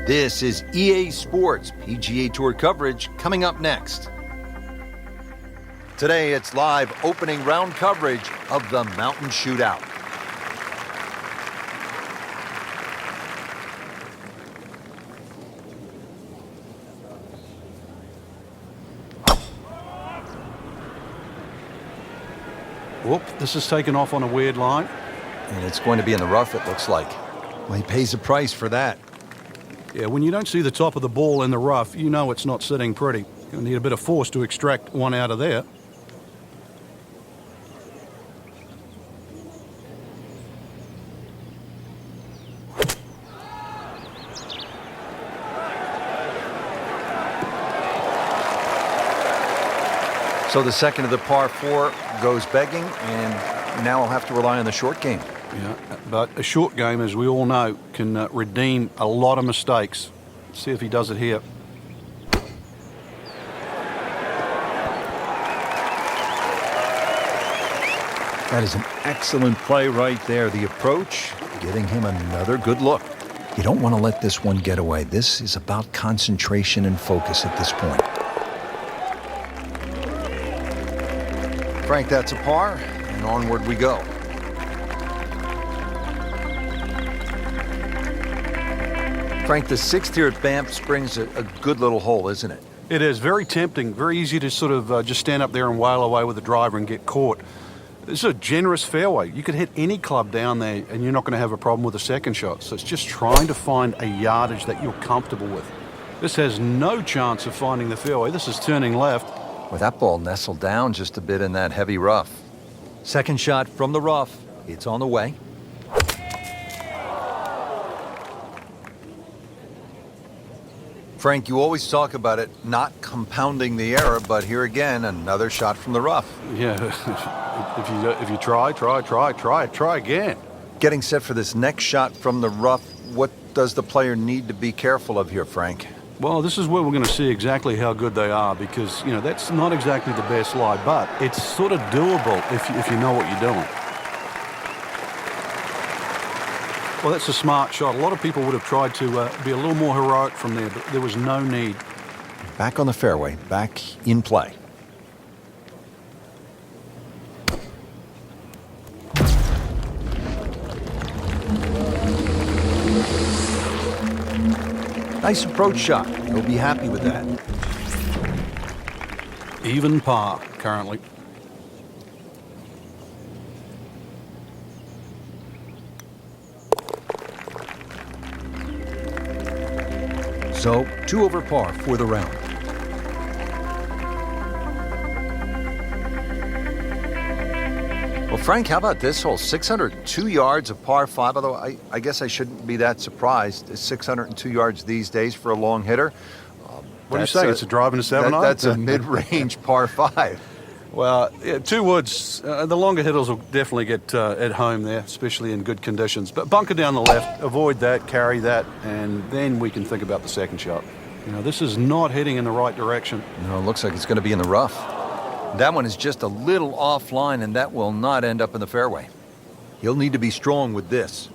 This is EA Sports PGA Tour coverage coming up next. Today it's live opening round coverage of the Mountain Shootout. Whoop, this is taken off on a weird line. And it's going to be in the rough, it looks like. Well, he pays a price for that. Yeah, when you don't see the top of the ball in the rough, you know it's not sitting pretty. You're going to need a bit of force to extract one out of there. So the second of the par 4 goes begging, and now I'll have to rely on the short game. Yeah, but a short game, as we all know, can redeem a lot of mistakes. Let's see if he does it here. That is an excellent play right there. The approach, getting him another good look. You don't want to let this one get away. This is about concentration and focus at this point. Frank, that's a par, and onward we go. Frank, the 6th here at Banff Springs, a good little hole, isn't it? It is very tempting, very easy to sort of just stand up there and wail away with the driver and get caught. This is a generous fairway. You could hit any club down there and you're not going to have a problem with a second shot. So it's just trying to find a yardage that you're comfortable with. This has no chance of finding the fairway. This is turning left. Well, that ball nestled down just a bit in that heavy rough. Second shot from the rough. It's on the way. Frank, you always talk about it not compounding the error, but here again, another shot from the rough. Yeah, if you try again. Getting set for this next shot from the rough, what does the player need to be careful of here, Frank? Well, this is where we're going to see exactly how good they are because, you know, that's not exactly the best lie, but it's sort of doable if you know what you're doing. Well, that's a smart shot. A lot of people would have tried to be a little more heroic from there, but there was no need. Back on the fairway, back in play. Nice approach shot. He'll be happy with that. Even par currently. So, 2 over par for the round. Well, Frank, how about this hole? 602 yards of par 5, although I guess I shouldn't be that surprised. It's 602 yards these days for a long hitter. What do you say? It's a drive in a 7-iron? That's a mid-range par 5. Well, yeah, 2 woods. The longer hitters will definitely get at home there, especially in good conditions. But bunker down the left, avoid that, carry that, and then we can think about the second shot. You know, this is not heading in the right direction. No, it looks like it's going to be in the rough. That one is just a little offline, and that will not end up in the fairway. He'll need to be strong with this.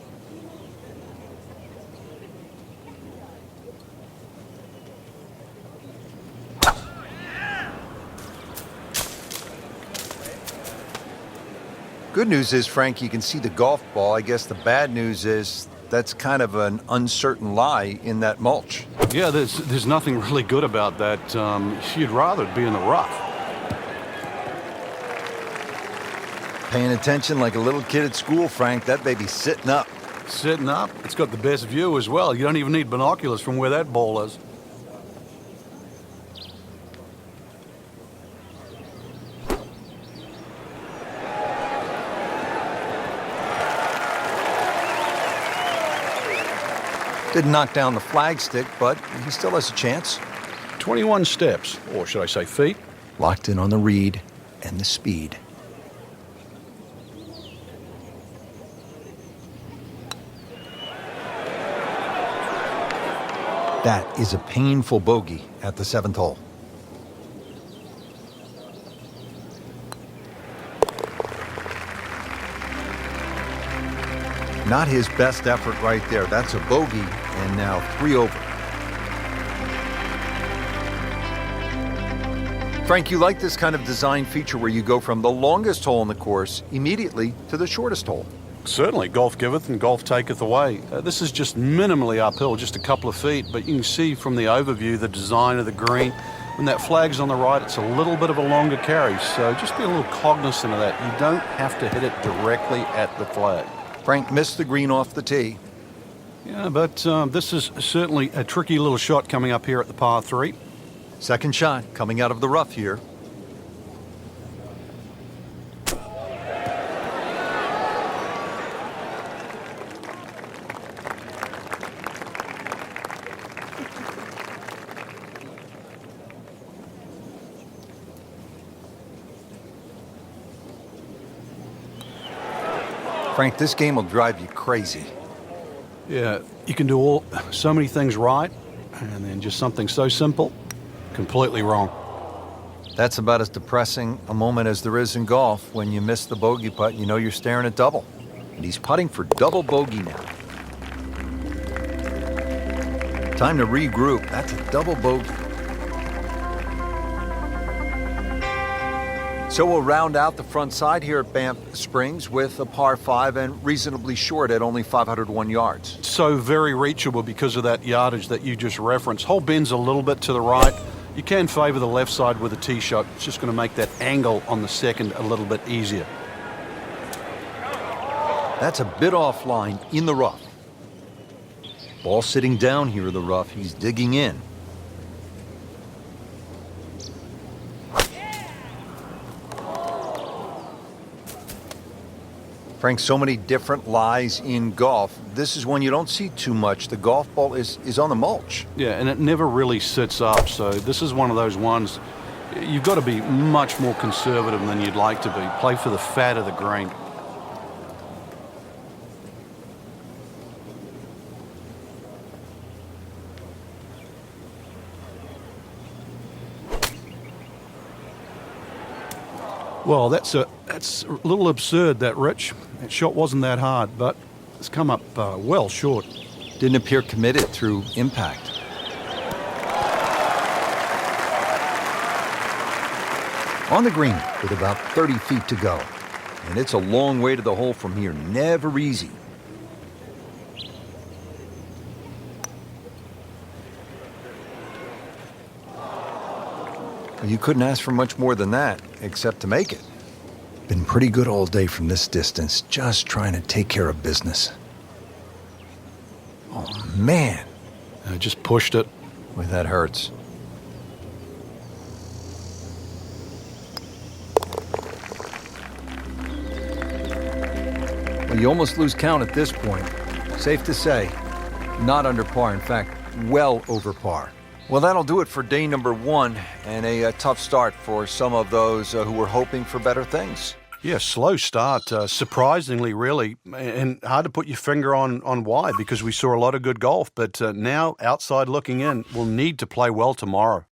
Good news is, Frank, you can see the golf ball. I guess the bad news is that's kind of an uncertain lie in that mulch. Yeah, there's nothing really good about that. You'd rather it be in the rough. Paying attention like a little kid at school, Frank. That baby's sitting up. Sitting up. It's got the best view as well. You don't even need binoculars from where that ball is. Didn't knock down the flagstick, but he still has a chance. 21 steps, or should I say feet. Locked in on the read and the speed. That is a painful bogey at the 7th hole. Not his best effort right there. That's a bogey, and now 3 over. Frank, you like this kind of design feature where you go from the longest hole in the course immediately to the shortest hole. Certainly, golf giveth and golf taketh away. This is just minimally uphill, just a couple of feet, but you can see from the overview the design of the green. When that flag's on the right, it's a little bit of a longer carry, so just be a little cognizant of that. You don't have to hit it directly at the flag. Frank missed the green off the tee. Yeah, but this is certainly a tricky little shot coming up here at the par 3. Second shot coming out of the rough here. Frank, this game will drive you crazy. Yeah, you can do so many things right, and then just something so simple, completely wrong. That's about as depressing a moment as there is in golf. When you miss the bogey putt, you know you're staring at double. And he's putting for double bogey now. Time to regroup. That's a double bogey. So we'll round out the front side here at Banff Springs with a par 5 and reasonably short at only 501 yards. So very reachable because of that yardage that you just referenced. Hole bends a little bit to the right. You can favor the left side with a tee shot. It's just going to make that angle on the second a little bit easier. That's a bit offline in the rough. Ball sitting down here in the rough. He's digging in. Frank, so many different lies in golf. This is one you don't see too much. The golf ball is on the mulch. Yeah, and it never really sits up. So this is one of those ones you've got to be much more conservative than you'd like to be. Play for the fat of the green. Well, that's a little absurd, that, Rich. That shot wasn't that hard, but it's come up well short. Didn't appear committed through impact. On the green with about 30 feet to go. And it's a long way to the hole from here. Never easy. You couldn't ask for much more than that, except to make it. Been pretty good all day from this distance, just trying to take care of business. Oh, man. I just pushed it. Boy, that hurts. Well, you almost lose count at this point. Safe to say, not under par. In fact, well over par. Well, that'll do it for day number 1, and a tough start for some of those who were hoping for better things. Yeah, slow start, surprisingly, really, and hard to put your finger on why, because we saw a lot of good golf, but now, outside looking in, we'll need to play well tomorrow.